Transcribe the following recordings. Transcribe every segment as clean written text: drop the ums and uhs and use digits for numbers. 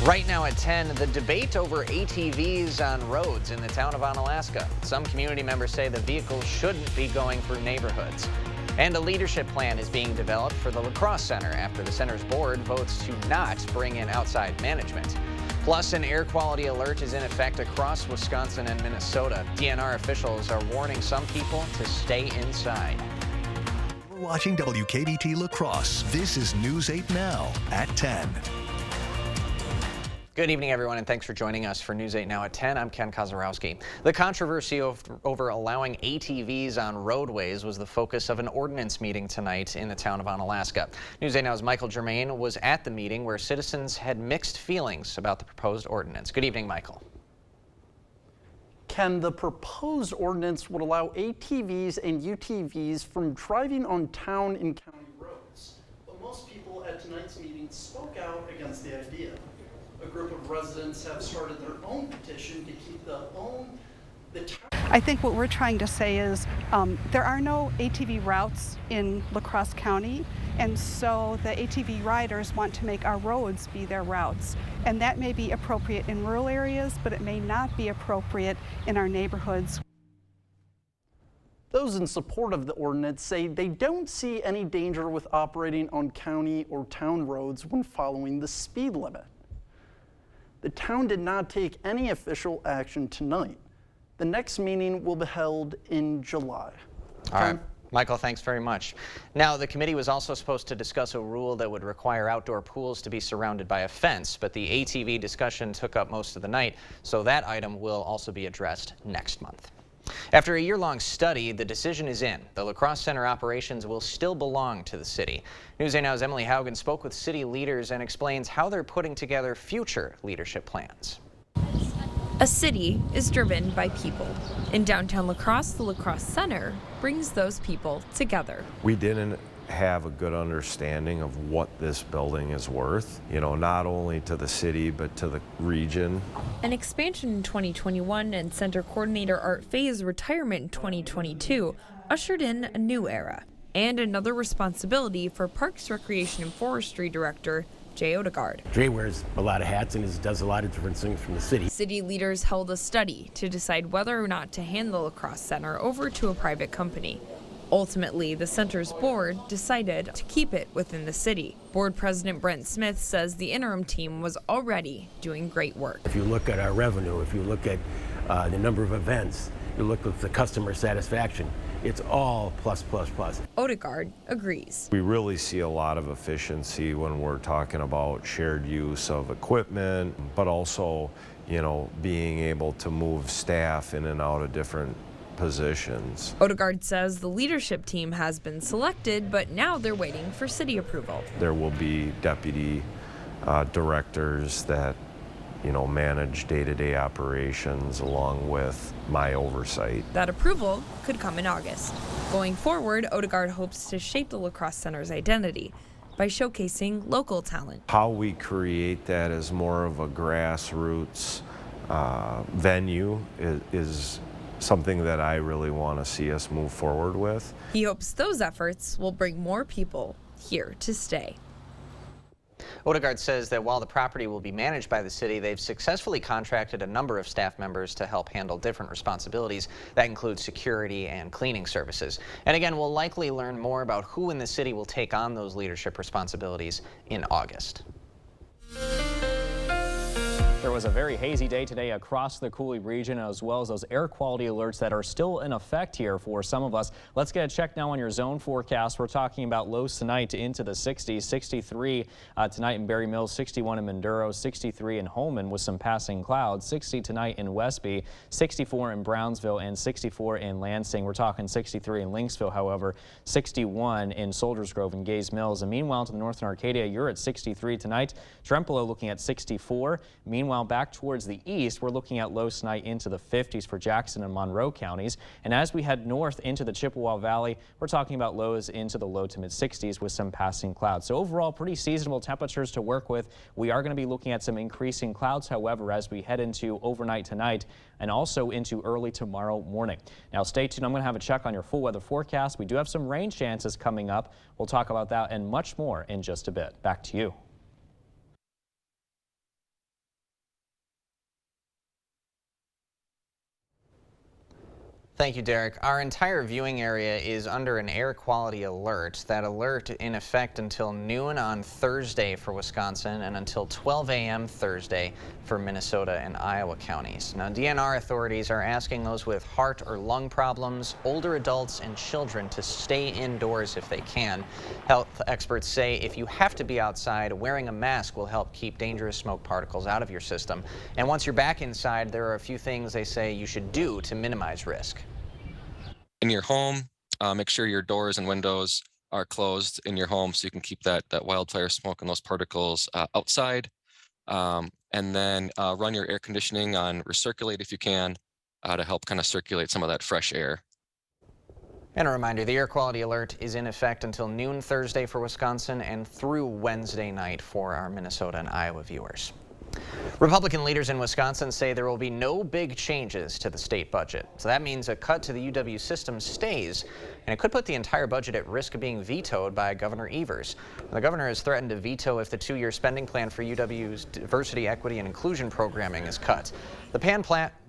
Right now at 10, the debate over ATVs on roads in the town of Onalaska. Some community members say the vehicles shouldn't be going through neighborhoods. And a leadership plan is being developed for the lacrosse center after the center's board votes to not bring in outside management. Plus, an air quality alert is in effect across Wisconsin and Minnesota. DNR officials are warning some people to stay inside. We're watching WKBT Lacrosse. This is News 8 Now at 10. Good evening, everyone, and thanks for joining us for News 8 Now at 10. I'm Ken Kozarowski. The controversy over allowing ATVs on roadways was the focus of an ordinance meeting tonight in the town of Onalaska. News 8 Now's Michael Germain was at the meeting where citizens had mixed feelings about the proposed ordinance. Good evening, Michael. Ken, the proposed ordinance would allow ATVs and UTVs from driving on town and county roads. But most people at tonight's meeting spoke out against the idea. A group of residents have started their own petition to keep the town. I think what we're trying to say is there are no ATV routes in La Crosse County, and so the ATV riders want to make our roads be their routes. And that may be appropriate in rural areas, but it may not be appropriate in our neighborhoods. Those in support of the ordinance say they don't see any danger with operating on county or town roads when following the speed limit. The town did not take any official action tonight. The next meeting will be held in July. All right, Michael, thanks very much. Now, the committee was also supposed to discuss a rule that would require outdoor pools to be surrounded by a fence, but the ATV discussion took up most of the night, so that item will also be addressed next month. After a year-long study, the decision is in. The lacrosse center operations will still belong to the city. News 8 Now's Emily Haugen spoke with city leaders and explains how they're putting together future leadership plans. A city is driven by people. In downtown La Crosse, the Lacrosse Center brings those people together. We didn't have a good understanding of what this building is worth, not only to the city, but to the region. An expansion in 2021 and center coordinator Art Fay's retirement in 2022 ushered in a new era and another responsibility for Parks, Recreation, and Forestry Director Jay Odegaard. Jay wears a lot of hats and does a lot of different things from the city. City leaders held a study to decide whether or not to hand the Lacrosse Center over to a private company. Ultimately, the center's board decided to keep it within the city. Board President Brent Smith says the interim team was already doing great work. If you look at our revenue, if you look at the number of events, you look at the customer satisfaction, it's all plus, plus, plus. Odegaard agrees. We really see a lot of efficiency when we're talking about shared use of equipment, but also, being able to move staff in and out of different positions. Odegaard says the leadership team has been selected, but now they're waiting for city approval. There will be deputy directors that, manage day-to-day operations along with my oversight. That approval could come in August. Going forward, Odegaard hopes to shape the Lacrosse Center's identity by showcasing local talent. How we create that as more of a grassroots venue is something that I really want to see us move forward with. He hopes those efforts will bring more people here to stay. Odegaard says that while the property will be managed by the city, they've successfully contracted a number of staff members to help handle different responsibilities. That includes security and cleaning services. And again, we'll likely learn more about who in the city will take on those leadership responsibilities in August. There was a very hazy day today across the Coulee region, as well as those air quality alerts that are still in effect here for some of us. Let's get a check now on your zone forecast. We're talking about lows tonight into the 60s, 63 tonight in Berry Mills, 61 in Minduro, 63 in Holman with some passing clouds, 60 tonight in Westby, 64 in Brownsville, and 64 in Lansing. We're talking 63 in Lynxville, however, 61 in Soldiers Grove and Gaze Mills. And meanwhile, to the north in Arcadia, you're at 63 tonight. Trempealeau looking at 64. Meanwhile, back towards the east, we're looking at lows tonight into the 50s for Jackson and Monroe counties. And as we head north into the Chippewa Valley, we're talking about lows into the low to mid 60s with some passing clouds. So overall, pretty seasonable temperatures to work with. We are going to be looking at some increasing clouds, however, as we head into overnight tonight and also into early tomorrow morning. Now stay tuned. I'm going to have a check on your full weather forecast. We do have some rain chances coming up. We'll talk about that and much more in just a bit. Back to you. Thank you, Derek. Our entire viewing area is under an air quality alert. That alert in effect until noon on Thursday for Wisconsin and until 12 a.m. Thursday for Minnesota and Iowa counties. Now, DNR authorities are asking those with heart or lung problems, older adults, and children to stay indoors if they can. Health experts say if you have to be outside, wearing a mask will help keep dangerous smoke particles out of your system. And once you're back inside, there are a few things they say you should do to minimize risk. In your home, make sure your doors and windows are closed in your home so you can keep that wildfire smoke and those particles outside. And then run your air conditioning on recirculate if you can to help kind of circulate some of that fresh air. And a reminder, the air quality alert is in effect until noon Thursday for Wisconsin and through Wednesday night for our Minnesota and Iowa viewers. Republican leaders in Wisconsin say there will be no big changes to the state budget. So that means a cut to the UW system stays, and it could put the entire budget at risk of being vetoed by Governor Evers. The governor has threatened to veto if the two-year spending plan for UW's diversity, equity, and inclusion programming is cut.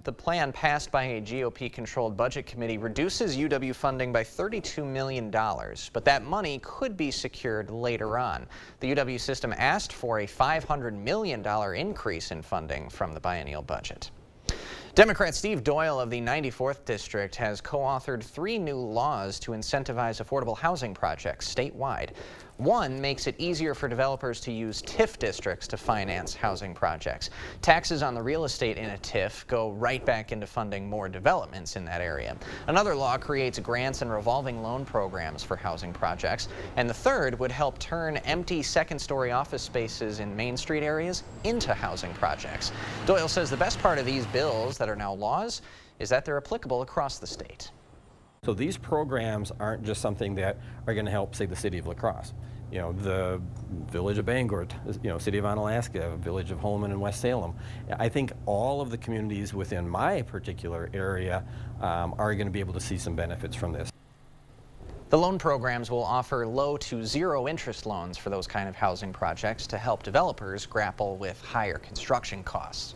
The plan passed by a GOP-controlled budget committee reduces UW funding by $32 million, but that money could be secured later on. The UW system asked for a $500 million increase in funding from the biennial budget. Democrat Steve Doyle of the 94th District has co-authored 3 new laws to incentivize affordable housing projects statewide. One makes it easier for developers to use TIF districts to finance housing projects. Taxes on the real estate in a TIF go right back into funding more developments in that area. Another law creates grants and revolving loan programs for housing projects. And the third would help turn empty second-story office spaces in Main Street areas into housing projects. Doyle says the best part of these bills that are now laws is that they're applicable across the state. So these programs aren't just something that are going to help, say, the city of La Crosse. You know, the village of Bangor, you know, city of Onalaska, village of Holman and West Salem. I think all of the communities within my particular area are going to be able to see some benefits from this. The loan programs will offer low to zero interest loans for those kind of housing projects to help developers grapple with higher construction costs.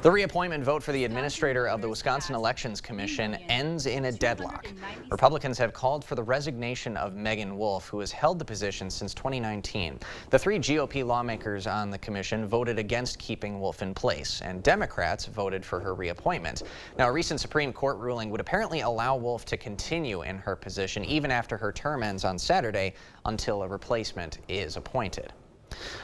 The reappointment vote for the administrator of the Wisconsin Elections Commission ends in a deadlock. Republicans have called for the resignation of Megan Wolf, who has held the position since 2019. The 3 GOP lawmakers on the commission voted against keeping Wolf in place, and Democrats voted for her reappointment. Now, a recent Supreme Court ruling would apparently allow Wolf to continue in her position even after her term ends on Saturday until a replacement is appointed.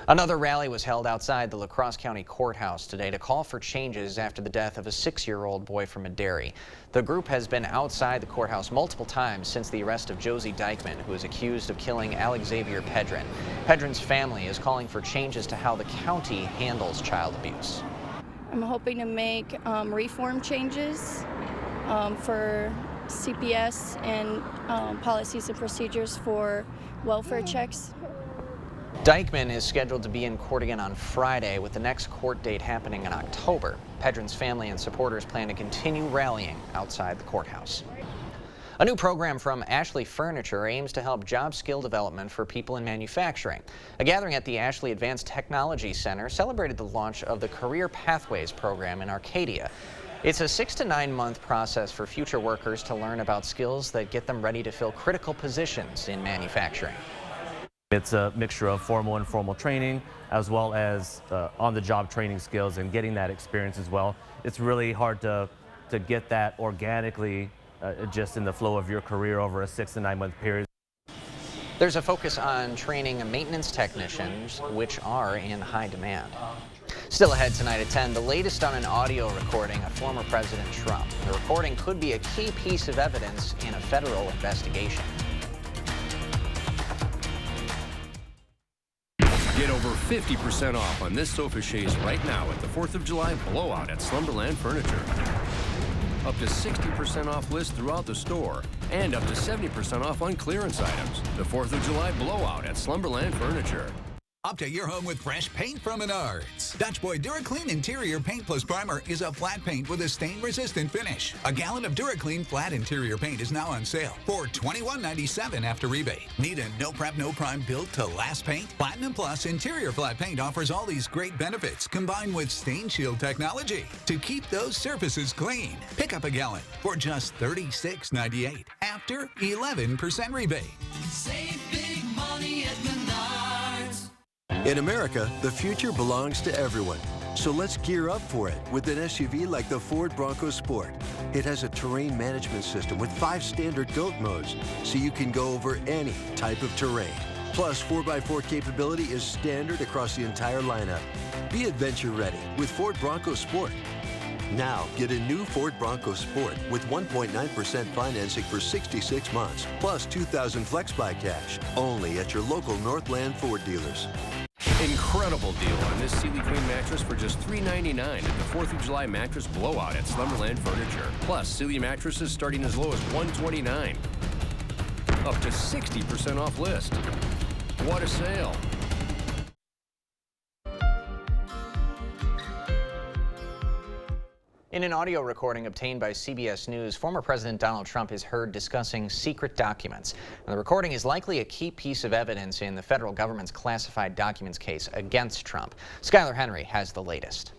Another rally was held outside the La Crosse County Courthouse today to call for changes after the death of a 6-year-old boy from Medarie. The group has been outside the courthouse multiple times since the arrest of Josie Dykman, who is accused of killing Alexavier Pedren. Pedren's family is calling for changes to how the county handles child abuse. I'm hoping to make reform changes for CPS and policies and procedures for welfare checks. Dykman is scheduled to be in court again on Friday, with the next court date happening in October. Pedren's family and supporters plan to continue rallying outside the courthouse. A new program from Ashley Furniture aims to help job skill development for people in manufacturing. A gathering at the Ashley Advanced Technology Center celebrated the launch of the Career Pathways program in Arcadia. It's a 6 to 9 month process for future workers to learn about skills that get them ready to fill critical positions in manufacturing. It's a mixture of formal and informal training, as well as on-the-job training skills and getting that experience as well. It's really hard to get that organically just in the flow of your career over a 6 to 9 month period. There's a focus on training maintenance technicians, which are in high demand. Still ahead tonight at 10, the latest on an audio recording of former President Trump. The recording could be a key piece of evidence in a federal investigation. Get over 50% off on this sofa chaise right now at the 4th of July blowout at Slumberland Furniture. Up to 60% off list throughout the store and up to 70% off on clearance items. The 4th of July blowout at Slumberland Furniture. Update your home with fresh paint from Menards. Dutch Boy DuraClean Interior Paint Plus Primer is a flat paint with a stain-resistant finish. A gallon of DuraClean flat interior paint is now on sale for $21.97 after rebate. Need a no prep, no prime built to last paint? Platinum Plus Interior Flat Paint offers all these great benefits combined with Stain Shield technology to keep those surfaces clean. Pick up a gallon for just $36.98 after 11% rebate. Save big money at Menards. In America, the future belongs to everyone. So let's gear up for it with an SUV like the Ford Bronco Sport. It has a terrain management system with 5 standard GOAT modes, so you can go over any type of terrain. Plus, 4x4 capability is standard across the entire lineup. Be adventure ready with Ford Bronco Sport. Now, get a new Ford Bronco Sport with 1.9% financing for 66 months, plus $2,000 FlexBuy cash, only at your local Northland Ford dealers. Incredible deal on this Sealy Queen mattress for just $399 at the 4th of July mattress blowout at Slumberland Furniture. Plus, Sealy mattresses starting as low as $129. Up to 60% off list. What a sale. In an audio recording obtained by CBS News, former President Donald Trump is heard discussing secret documents. Now, the recording is likely a key piece of evidence in the federal government's classified documents case against Trump. Skylar Henry has the latest.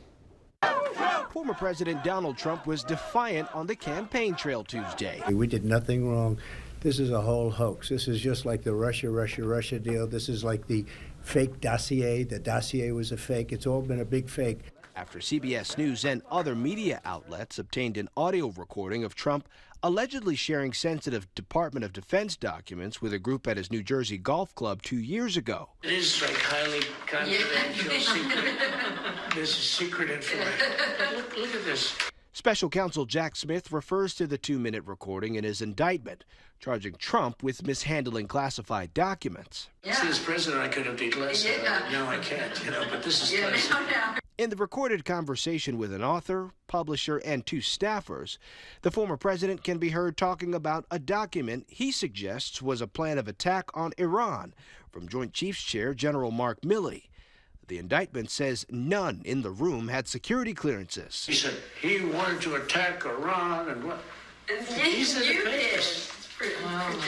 Former President Donald Trump was defiant on the campaign trail Tuesday. We did nothing wrong. This is a whole hoax. This is just like the Russia deal. This is like the fake dossier. The dossier was a fake. It's all been a big fake. After CBS News and other media outlets obtained an audio recording of Trump allegedly sharing sensitive Department of Defense documents with a group at his New Jersey golf club 2 years ago. It is like highly confidential, secret. This is secret information. Look at this. Special counsel Jack Smith refers to the 2-minute recording in his indictment, charging Trump with mishandling classified documents. See, as president, I could have declassified. No, I can't, but this is classified. In the recorded conversation with an author, publisher, and 2 staffers, the former president can be heard talking about a document he suggests was a plan of attack on Iran from Joint Chiefs Chair General Mark Milley. The indictment says none in the room had security clearances. He said he wanted to attack Iran and what? These are the papers.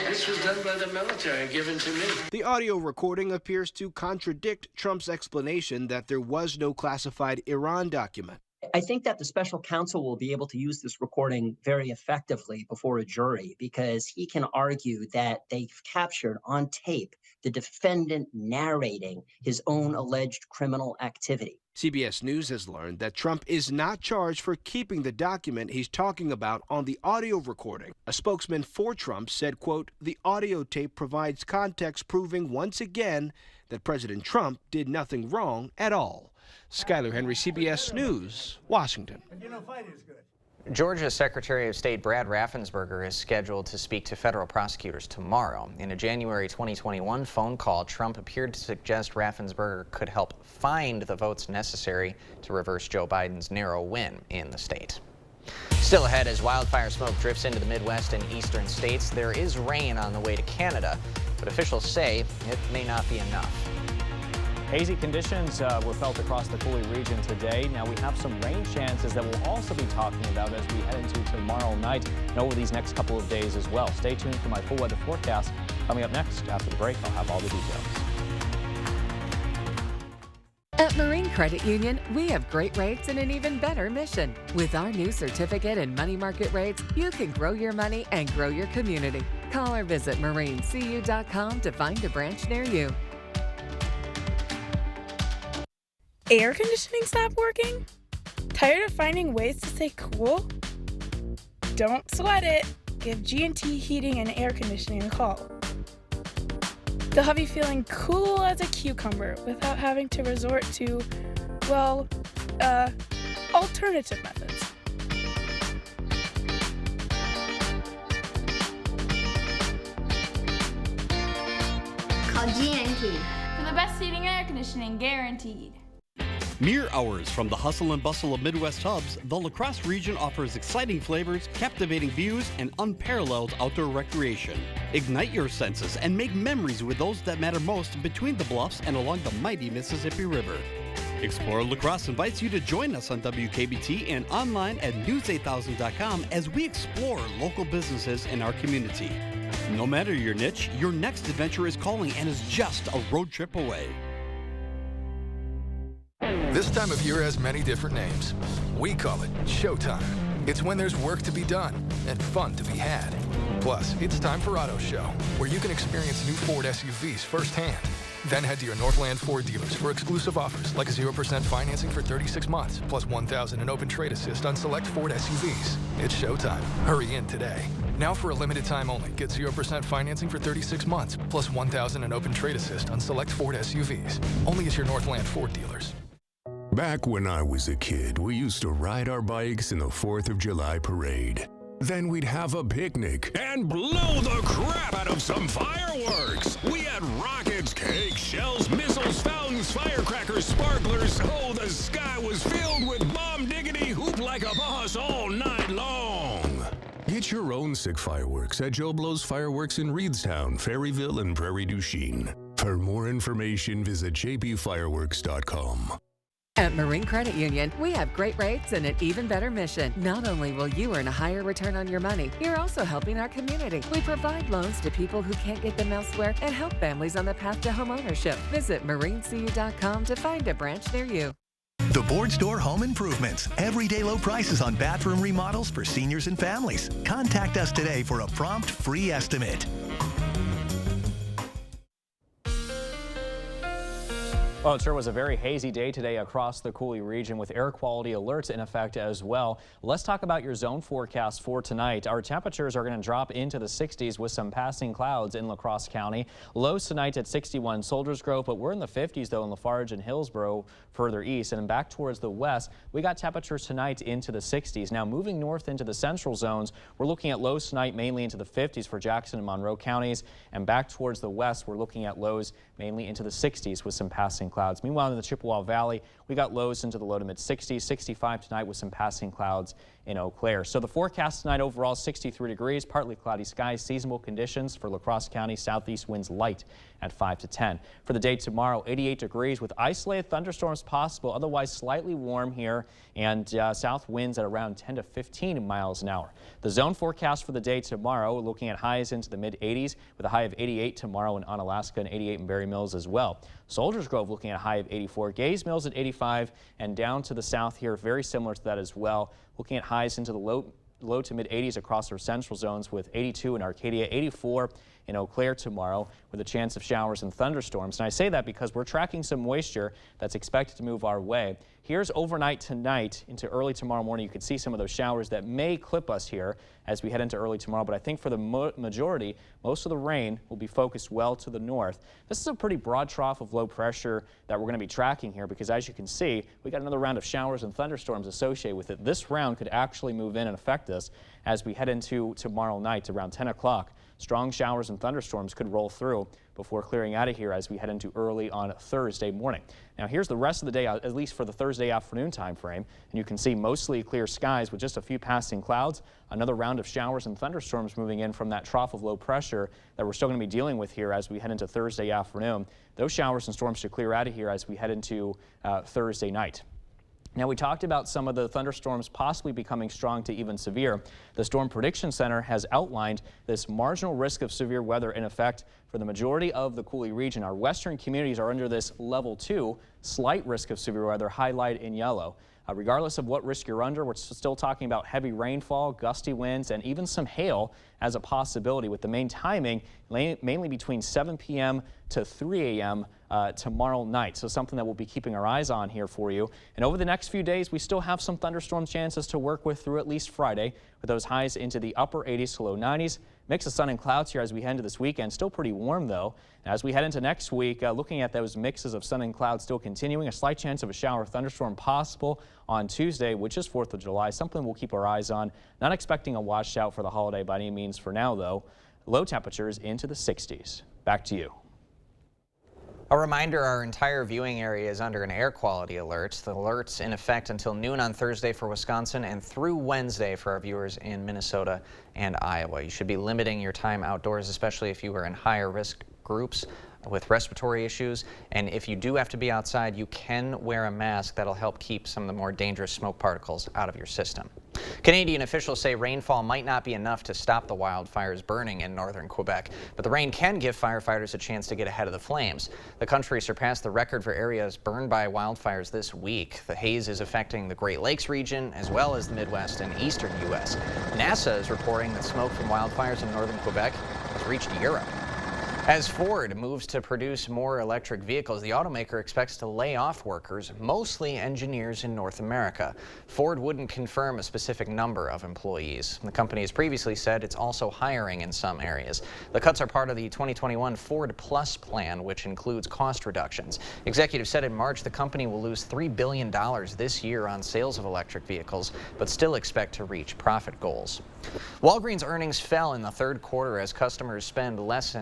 This was done by the military and given to me. The audio recording appears to contradict Trump's explanation that there was no classified Iran document. I think that the special counsel will be able to use this recording very effectively before a jury because he can argue that they've captured on tape the defendant narrating his own alleged criminal activity. CBS News has learned that Trump is not charged for keeping the document he's talking about on the audio recording. A spokesman for Trump said, quote, "The audio tape provides context proving once again that President Trump did nothing wrong at all." Skylar Henry, CBS News, Washington. Georgia Secretary of State Brad Raffensperger is scheduled to speak to federal prosecutors tomorrow. In a January 2021 phone call, Trump appeared to suggest Raffensperger could help find the votes necessary to reverse Joe Biden's narrow win in the state. Still ahead, as wildfire smoke drifts into the Midwest and eastern states, there is rain on the way to Canada, but officials say it may not be enough. Hazy conditions were felt across the Coulee region today. Now we have some rain chances that we'll also be talking about as we head into tomorrow night and over these next couple of days as well. Stay tuned for my full weather forecast. Coming up next, after the break, I'll have all the details. At Marine Credit Union, we have great rates and an even better mission. With our new certificate and money market rates, you can grow your money and grow your community. Call or visit marinecu.com to find a branch near you. Air conditioning stopped working? Tired of finding ways to stay cool? Don't sweat it. Give G&T Heating and Air Conditioning a call. They'll have you feeling cool as a cucumber without having to resort to, well, alternative methods. Call G&T for the best heating and air conditioning guaranteed. Mere hours from the hustle and bustle of Midwest hubs, the La Crosse region offers exciting flavors, captivating views, and unparalleled outdoor recreation. Ignite your senses and make memories with those that matter most between the bluffs and along the mighty Mississippi River. Explore La Crosse invites you to join us on WKBT and online at news8000.com as we explore local businesses in our community. No matter your niche, your next adventure is calling and is just a road trip away. This time of year has many different names. We call it Showtime. It's when there's work to be done and fun to be had. Plus, it's time for Auto Show, where you can experience new Ford SUVs firsthand. Then head to your Northland Ford dealers for exclusive offers like 0% financing for 36 months, plus $1,000 in open trade assist on select Ford SUVs. It's showtime. Hurry in today. Now for a limited time only, get 0% financing for 36 months, plus $1,000 in open trade assist on select Ford SUVs. Only at your Northland Ford dealers. Back when I was a kid, we used to ride our bikes in the 4th of July parade. Then we'd have a picnic and blow the crap out of some fireworks. We had rockets, cakes, shells, missiles, fountains, firecrackers, sparklers. Oh, the sky was filled with bomb diggity hoop like a boss all night long. Get your own sick fireworks at Joe Blow's Fireworks in Reedstown, Ferryville, and Prairie du Chien. For more information, visit jpfireworks.com. At Marine Credit Union, we have great rates and an even better mission. Not only will you earn a higher return on your money, you're also helping our community. We provide loans to people who can't get them elsewhere and help families on the path to homeownership. Visit marinecu.com to find a branch near you. The Board Store Home Improvements. Everyday low prices on bathroom remodels for seniors and families. Contact us today for a prompt, free estimate. Well, it sure was a very hazy day today across the Coulee region with air quality alerts in effect as well. Let's talk about your zone forecast for tonight. Our temperatures are going to drop into the 60s with some passing clouds in La Crosse County. Lows tonight at 61 Soldiers Grove, but we're in the 50s though in Lafarge and Hillsborough further east. And back towards the west, we got temperatures tonight into the 60s. Now moving north into the central zones, we're looking at lows tonight mainly into the 50s for Jackson and Monroe counties. And back towards the west, we're looking at lows mainly into the 60s with some passing clouds. Meanwhile, in the Chippewa Valley, we got lows into the low to mid 60s, 65 tonight with some passing clouds in Eau Claire. So the forecast tonight overall 63 degrees, partly cloudy skies, seasonable conditions for La Crosse County, southeast winds light at 5 to 10. For the day tomorrow, 88 degrees with isolated thunderstorms possible, otherwise slightly warm here, and south winds at around 10 to 15 miles an hour. The zone forecast for the day tomorrow, looking at highs into the mid 80s with a high of 88 tomorrow in Onalaska and 88 in Berry Mills as well. Soldiers Grove looking at a high of 84, Gays Mills at 85, and down to the south here, very similar to that as well. Looking at highs into the low to mid 80s across our central zones with 82 in Arcadia, 84 in Eau Claire tomorrow with a chance of showers and thunderstorms. And I say that because we're tracking some moisture that's expected to move our way. Here's overnight tonight into early tomorrow morning. You can see some of those showers that may clip us here as we head into early tomorrow. But I think for the majority, most of the rain will be focused well to the north. This is a pretty broad trough of low pressure that we're going to be tracking here because as you can see, we got another round of showers and thunderstorms associated with it. This round could actually move in and affect us as we head into tomorrow night around 10 o'clock. Strong showers and thunderstorms could roll through before clearing out of here as we head into early on Thursday morning. Now here's the rest of the day, at least for the Thursday afternoon time frame, and you can see mostly clear skies with just a few passing clouds. Another round of showers and thunderstorms moving in from that trough of low pressure that we're still going to be dealing with here as we head into Thursday afternoon. Those showers and storms should clear out of here as we head into Thursday night. Now, we talked about some of the thunderstorms possibly becoming strong to even severe. The Storm Prediction Center has outlined this marginal risk of severe weather in effect for the majority of the Coulee region. Our western communities are under this level 2, slight risk of severe weather, highlighted in yellow. Regardless of what risk you're under, we're still talking about heavy rainfall, gusty winds, and even some hail as a possibility, with the main timing mainly between 7 p.m. to 3 a.m. Tomorrow night. So something that we'll be keeping our eyes on here for you. And over the next few days, we still have some thunderstorm chances to work with through at least Friday, with those highs into the upper 80s to low 90s. Mix of sun and clouds here as we head into this weekend. Still pretty warm though. As we head into next week, looking at those mixes of sun and clouds still continuing. A slight chance of a shower or thunderstorm possible on Tuesday, which is 4th of July. Something we'll keep our eyes on. Not expecting a washout for the holiday by any means for now though. Low temperatures into the 60s. Back to you. A reminder, our entire viewing area is under an air quality alert. The alert's in effect until noon on Thursday for Wisconsin and through Wednesday for our viewers in Minnesota and Iowa. You should be limiting your time outdoors, especially if you are in higher risk groups with respiratory issues. And if you do have to be outside, you can wear a mask. That'll help keep some of the more dangerous smoke particles out of your system. Canadian officials say rainfall might not be enough to stop the wildfires burning in northern Quebec, but the rain can give firefighters a chance to get ahead of the flames. The country surpassed the record for areas burned by wildfires this week. The haze is affecting the Great Lakes region as well as the Midwest and eastern U.S. NASA is reporting that smoke from wildfires in northern Quebec has reached Europe. As Ford moves to produce more electric vehicles, the automaker expects to lay off workers, mostly engineers in North America. Ford wouldn't confirm a specific number of employees. The company has previously said it's also hiring in some areas. The cuts are part of the 2021 Ford Plus plan, which includes cost reductions. Executives said in March the company will lose $3 billion this year on sales of electric vehicles, but still expect to reach profit goals. Walgreens earnings fell in the third quarter as customers spend less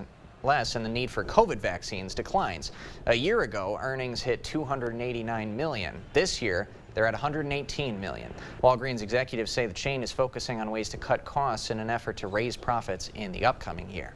and the need for COVID vaccines declines. A year ago, earnings hit $289 million. This year, they're at $118 million. Walgreens executives say the chain is focusing on ways to cut costs in an effort to raise profits in the upcoming year.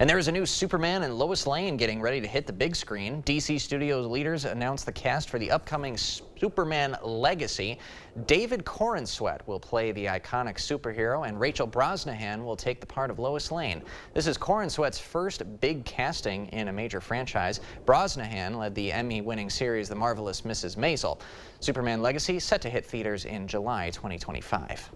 And there is a new Superman and Lois Lane getting ready to hit the big screen. DC Studios leaders announced the cast for the upcoming Superman Legacy. David Corenswet will play the iconic superhero, and Rachel Brosnahan will take the part of Lois Lane. This is Corenswet's first big casting in a major franchise. Brosnahan led the Emmy-winning series The Marvelous Mrs. Maisel. Superman Legacy set to hit theaters in July 2025.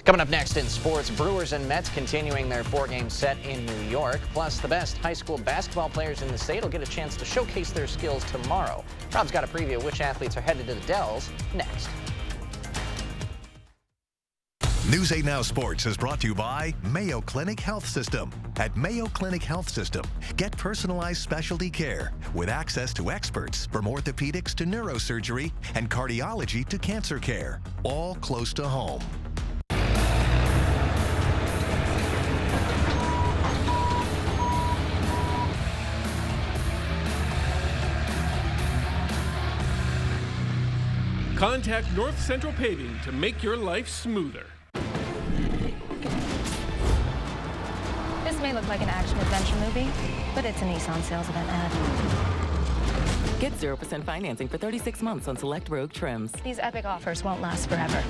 Coming up next in sports, Brewers and Mets continuing their four-game set in New York. Plus, the best high school basketball players in the state will get a chance to showcase their skills tomorrow. Rob's got a preview of which athletes are headed to the Dells next. News 8 Now Sports is brought to you by Mayo Clinic Health System. At Mayo Clinic Health System, get personalized specialty care with access to experts from orthopedics to neurosurgery and cardiology to cancer care, all close to home. Contact North Central Paving to make your life smoother. This may look like an action-adventure movie, but it's a Nissan sales event ad. Get 0% financing for 36 months on select Rogue trims. These epic offers won't last forever.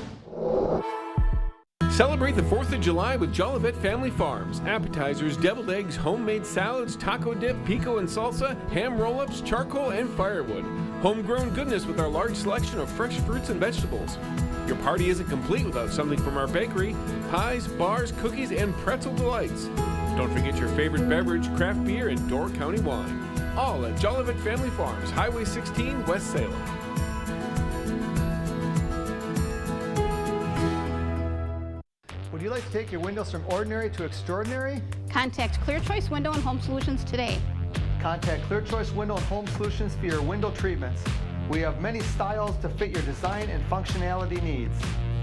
Celebrate the 4th of July with Jolivet Family Farms. Appetizers, deviled eggs, homemade salads, taco dip, pico and salsa, ham roll-ups, charcoal, and firewood. Homegrown goodness with our large selection of fresh fruits and vegetables. Your party isn't complete without something from our bakery: pies, bars, cookies, and pretzel delights. Don't forget your favorite beverage, craft beer, and Door County wine. All at Jolivet Family Farms, Highway 16, West Salem. Would you like to take your windows from ordinary to extraordinary? Contact Clear Choice Window and Home Solutions today. Contact Clear Choice Window and Home Solutions for your window treatments. We have many styles to fit your design and functionality needs.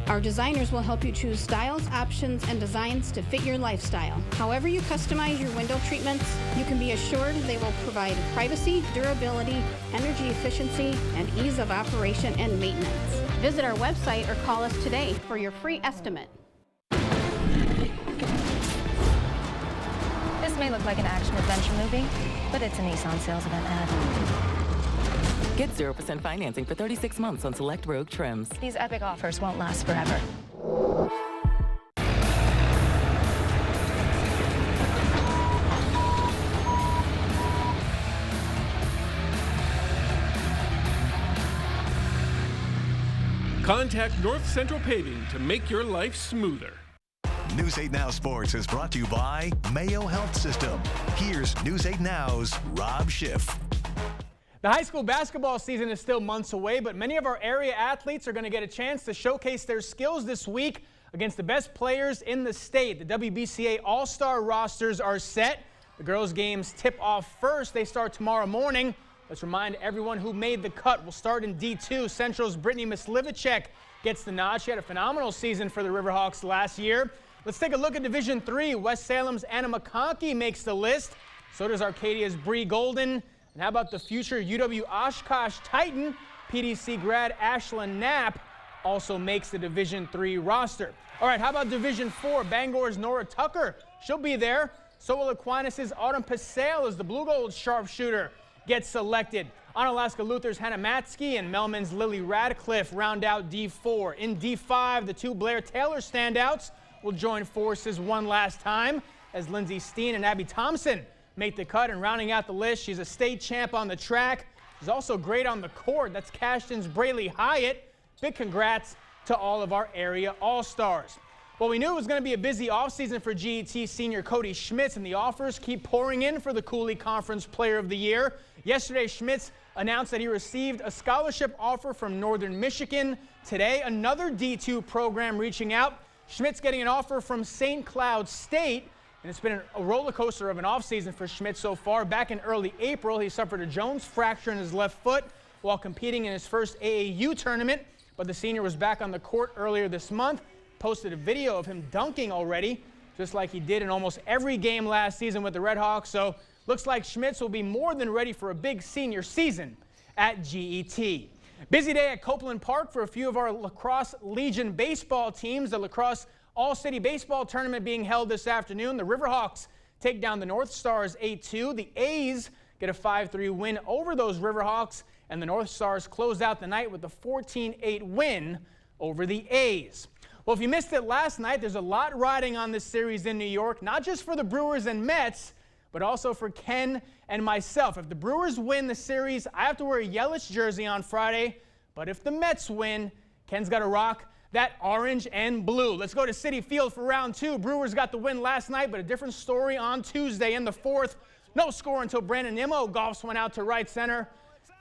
Our designers will help you choose styles, options, and designs to fit your lifestyle. However you customize your window treatments, you can be assured they will provide privacy, durability, energy efficiency, and ease of operation and maintenance. Visit our website or call us today for your free estimate. This may look like an action-adventure movie, but it's a Nissan sales event ad. Get 0% financing for 36 months on select Rogue trims. These epic offers won't last forever. Contact North Central Paving to make your life smoother. News 8 Now Sports is brought to you by Mayo Health System. Here's News 8 Now's Rob Schiff. The high school basketball season is still months away, but many of our area athletes are going to get a chance to showcase their skills this week against the best players in the state. The WBCA All-Star rosters are set. The girls' games tip off first. They start tomorrow morning. Let's remind everyone who made the cut. We'll start in D2. Central's Brittany Mislivacek gets the nod. She had a phenomenal season for the Riverhawks last year. Let's take a look at Division III. West Salem's Anna McConkey makes the list. So does Arcadia's Bree Golden. And how about the future UW-Oshkosh Titan? PDC grad Ashlyn Knapp also makes the Division III roster. All right, how about Division IV? Bangor's Nora Tucker. She'll be there. So will Aquinas' Autumn Pasale as the Blue Gold sharpshooter gets selected. Onalaska Luther's Hannah Matsky and Melman's Lily Radcliffe round out D4. In D5, the two Blair Taylor standouts will join forces one last time as Lindsay Steen and Abby Thompson make the cut. And rounding out the list, she's a state champ on the track. She's also great on the court. That's Cashton's Braylee Hyatt. Big congrats to all of our area All-Stars. Well, we knew it was going to be a busy offseason for GET senior Cody Schmitz, and the offers keep pouring in for the Cooley Conference Player of the Year. Yesterday, Schmitz announced that he received a scholarship offer from Northern Michigan. Today, another D2 program reaching out. Schmitz getting an offer from St. Cloud State, and it's been a roller coaster of an offseason for Schmitz so far. Back in early April, he suffered a Jones fracture in his left foot while competing in his first AAU tournament, but the senior was back on the court earlier this month. Posted a video of him dunking already, just like he did in almost every game last season with the Red Hawks. So looks like Schmitz will be more than ready for a big senior season at GET. Busy day at Copeland Park for a few of our Lacrosse Legion baseball teams. The Lacrosse All-City Baseball Tournament being held this afternoon. The Riverhawks take down the North Stars 8-2. The A's get a 5-3 win over those Riverhawks, and the North Stars close out the night with a 14-8 win over the A's. Well, if you missed it last night, there's a lot riding on this series in New York, not just for the Brewers and Mets, but also for Ken and myself. If the Brewers win the series, I have to wear a Yelich jersey on Friday, but if the Mets win, Ken's got to rock that orange and blue. Let's go to Citi Field for round two. Brewers got the win last night, but a different story on Tuesday in the fourth. No score until Brandon Nimmo golfs one out to right center.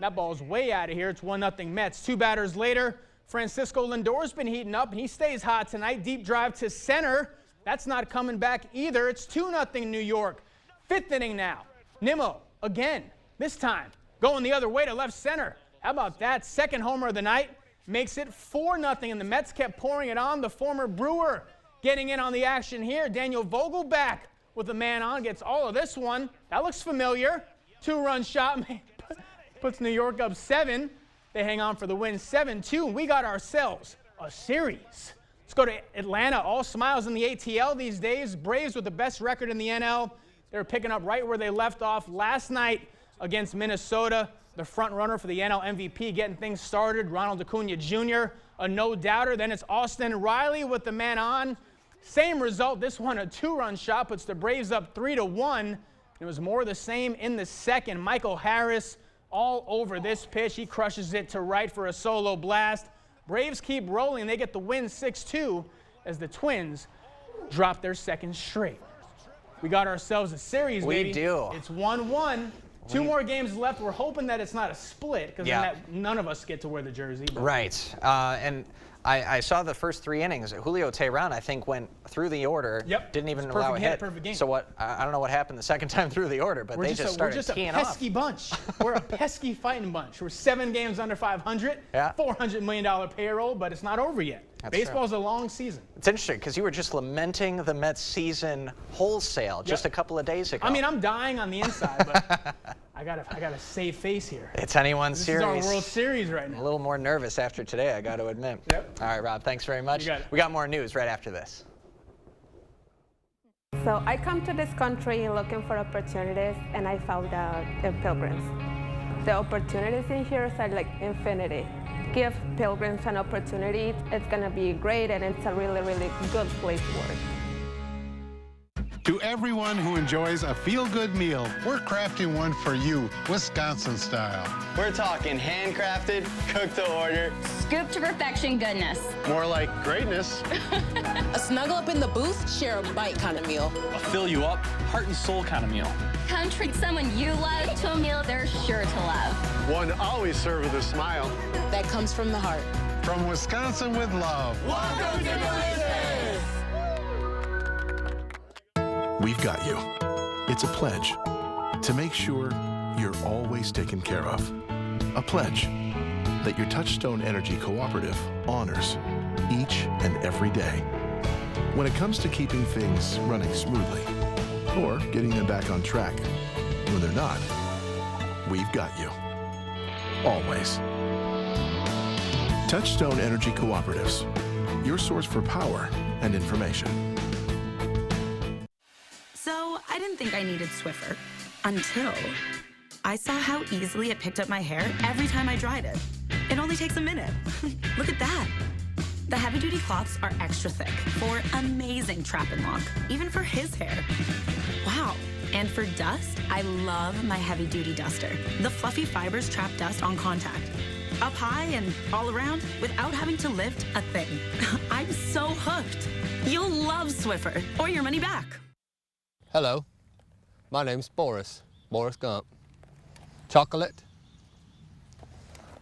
That ball's way out of here. It's 1-0 Mets. Two batters later, Francisco Lindor's been heating up, and he stays hot tonight. Deep drive to center. That's not coming back either. It's 2-0 New York. Fifth inning now. Nimmo again, this time going the other way to left center. How about that? Second homer of the night makes it 4-0, and the Mets kept pouring it on. The former Brewer getting in on the action here. Daniel Vogelback with the man on gets all of this one. That looks familiar. Two-run shot puts New York up 7. They hang on for the win 7-2, and we got ourselves a series. Let's go to Atlanta. All smiles in the ATL these days. Braves with the best record in the NL. They're picking up right where they left off last night against Minnesota. The front runner for the NL MVP getting things started, Ronald Acuna Jr., a no-doubter. Then it's Austin Riley with the man on. Same result. This one, a two-run shot, puts the Braves up 3-1. It was more of the same in the second. Michael Harris all over this pitch. He crushes it to right for a solo blast. Braves keep rolling. They get the win 6-2 as the Twins drop their second straight. We got ourselves a series, baby. We do. It's 1-1. Two more games left. We're hoping that it's not a split because then none of us get to wear the jersey. Right. And I saw the first 3 innings. Julio Teheran, I think, went through the order. Yep. Didn't even allow a hit. Perfect game. So what? I don't know what happened the second time through the order, but they just started teeing off. We're just a pesky bunch. We're a pesky fighting bunch. We're 7 games under 500. Yeah. $400 million payroll, but it's not over yet. Baseball's a long season. It's interesting because you were just lamenting the Mets season wholesale just a couple of days ago. I mean, I'm dying on the inside, but I got a save face here. It's anyone's series. This is our World Series right now. A little more nervous after today, I got to admit. Yep. All right, Rob, thanks very much. We got more news right after this. So I come to this country looking for opportunities, and I found out in Pilgrims. The opportunities in here are like infinity. Give Pilgrims an opportunity. It's going to be great, and it's a really, really good place to work. To everyone who enjoys a feel-good meal, we're crafting one for you, Wisconsin style. We're talking handcrafted, cooked to order, scoop to perfection goodness. More like greatness. A snuggle up in the booth, share a bite kind of meal. A fill you up, heart and soul kind of meal. Come treat someone you love to a meal they're sure to love. One always served with a smile. That comes from the heart. From Wisconsin with love. Welcome to Delicious! We've got you. It's a pledge to make sure you're always taken care of. A pledge that your Touchstone Energy Cooperative honors each and every day. When it comes to keeping things running smoothly or getting them back on track when they're not, we've got you. Always. Touchstone Energy Cooperatives, your source for power and information. So I didn't think I needed Swiffer until I saw how easily it picked up my hair every time I dried it. It only takes a minute. Look at that. The heavy-duty cloths are extra thick for amazing trap and lock, even for his hair. Wow. And for dust, I love my heavy-duty duster. The fluffy fibers trap dust on contact. Up high and all around without having to lift a thing. I'm so hooked. You'll love Swiffer or your money back. Hello, my name's Boris Gump. Chocolate?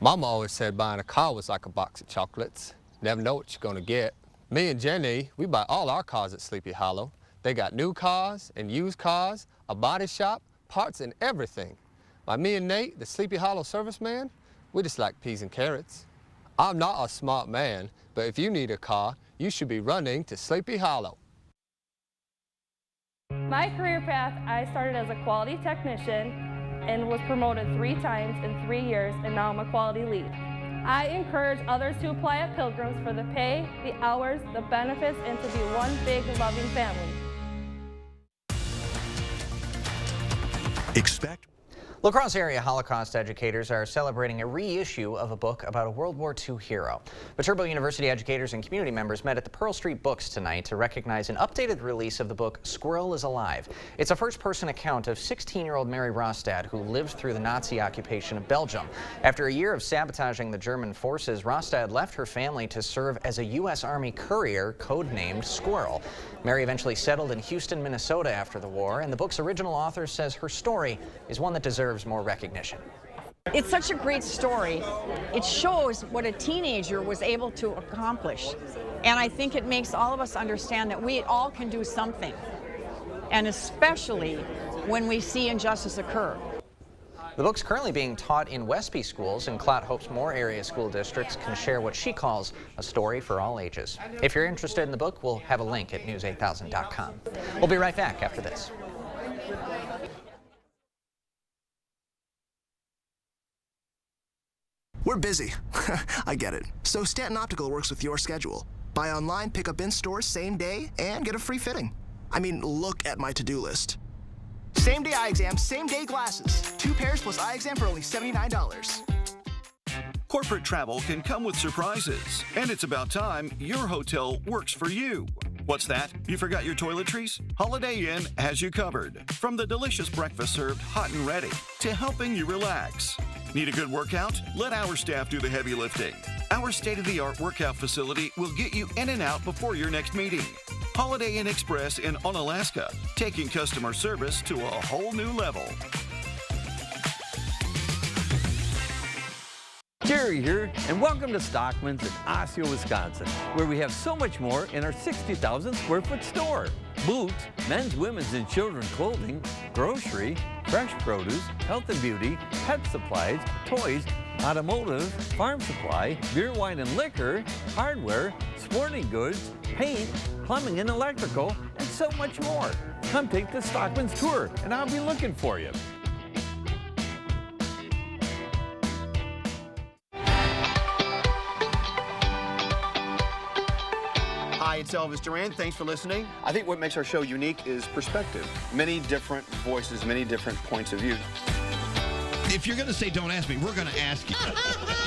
Mama always said buying a car was like a box of chocolates. Never know what you're gonna get. Me and Jenny, we buy all our cars at Sleepy Hollow. They got new cars and used cars, a body shop, parts and everything. Like me and Nate, the Sleepy Hollow serviceman, we just like peas and carrots. I'm not a smart man, but if you need a car, you should be running to Sleepy Hollow. My career path, I started as a quality technician and was promoted 3 times in 3 years, and now I'm a quality lead. I encourage others to apply at Pilgrims for the pay, the hours, the benefits, and to be one big loving family. Expect. La Crosse area Holocaust educators are celebrating a reissue of a book about a World War II hero. Viterbo University educators and community members met at the Pearl Street Books tonight to recognize an updated release of the book Squirrel is Alive. It's a first-person account of 16-year-old Mary Rostad, who lived through the Nazi occupation of Belgium. After a year of sabotaging the German forces, Rostad left her family to serve as a U.S. Army courier codenamed Squirrel. Mary eventually settled in Houston, Minnesota after the war, and the book's original author says her story is one that deserves more recognition. It's such a great story. It shows what a teenager was able to accomplish. And I think it makes all of us understand that we all can do something. And especially when we see injustice occur. The book's currently being taught in Westby schools, and Clot hopes more area school districts can share what she calls a story for all ages. If you're interested in the book, we'll have a link at news8000.com. We'll be right back after this. We're busy. I get it. So Stanton Optical works with your schedule. Buy online, pick up in store same day, and get a free fitting. I mean, look at my to-do list. Same day eye exam, same day glasses. 2 pairs plus eye exam for only $79. Corporate travel can come with surprises, and it's about time your hotel works for you. What's that? You forgot your toiletries? Holiday Inn has you covered. From the delicious breakfast served hot and ready to helping you relax. Need a good workout? Let our staff do the heavy lifting. Our state-of-the-art workout facility will get you in and out before your next meeting. Holiday Inn Express in Onalaska, taking customer service to a whole new level. Jerry here, and welcome to Stockman's in Osseo, Wisconsin, where we have so much more in our 60,000 square foot store. Boots, men's, women's, and children's clothing, grocery, fresh produce, health and beauty, pet supplies, toys, automotive, farm supply, beer, wine, and liquor, hardware, sporting goods, paint, plumbing and electrical, and so much more. Come take the Stockman's tour, and I'll be looking for you. Hi, it's Elvis Duran. Thanks for listening. I think what makes our show unique is perspective. Many different voices, many different points of view. If you're going to say don't ask me, we're going to ask you.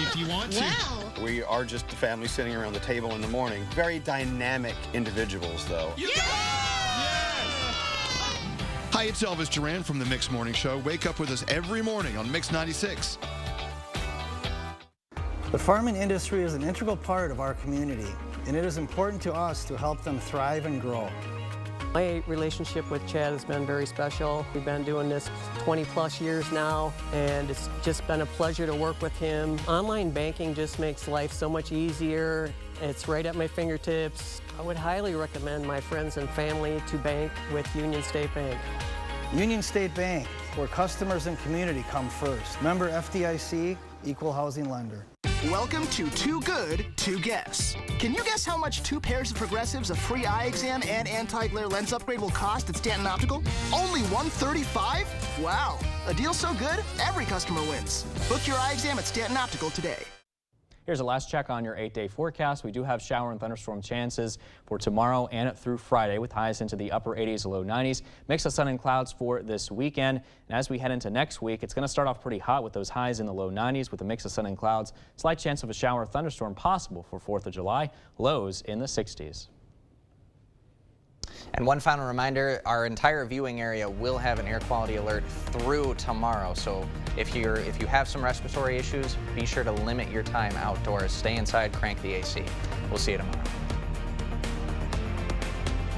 If you want to. Wow. We are just the family sitting around the table in the morning. Very dynamic individuals, though. Yeah! Hi, it's Elvis Duran from the Mix Morning Show. Wake up with us every morning on Mix 96. The farming industry is an integral part of our community, and it is important to us to help them thrive and grow. My relationship with Chad has been very special. We've been doing this 20 plus years now, and it's just been a pleasure to work with him. Online banking just makes life so much easier. It's right at my fingertips. I would highly recommend my friends and family to bank with Union State Bank. Union State Bank, where customers and community come first. Member FDIC, equal housing lender. Welcome to Too Good to Guess. Can you guess how much 2 pairs of Progressives, a free eye exam, and anti-glare lens upgrade will cost at Stanton Optical? Only $135? Wow. A deal so good, every customer wins. Book your eye exam at Stanton Optical today. Here's a last check on your 8-day forecast. We do have shower and thunderstorm chances for tomorrow and through Friday with highs into the upper 80s, low 90s. Mix of sun and clouds for this weekend. And as we head into next week, it's going to start off pretty hot with those highs in the low 90s with a mix of sun and clouds. Slight chance of a shower or thunderstorm possible for 4th of July. Lows in the 60s. And one final reminder, our entire viewing area will have an air quality alert through tomorrow. So if you have some respiratory issues, be sure to limit your time outdoors. Stay inside, crank the AC. We'll see you tomorrow.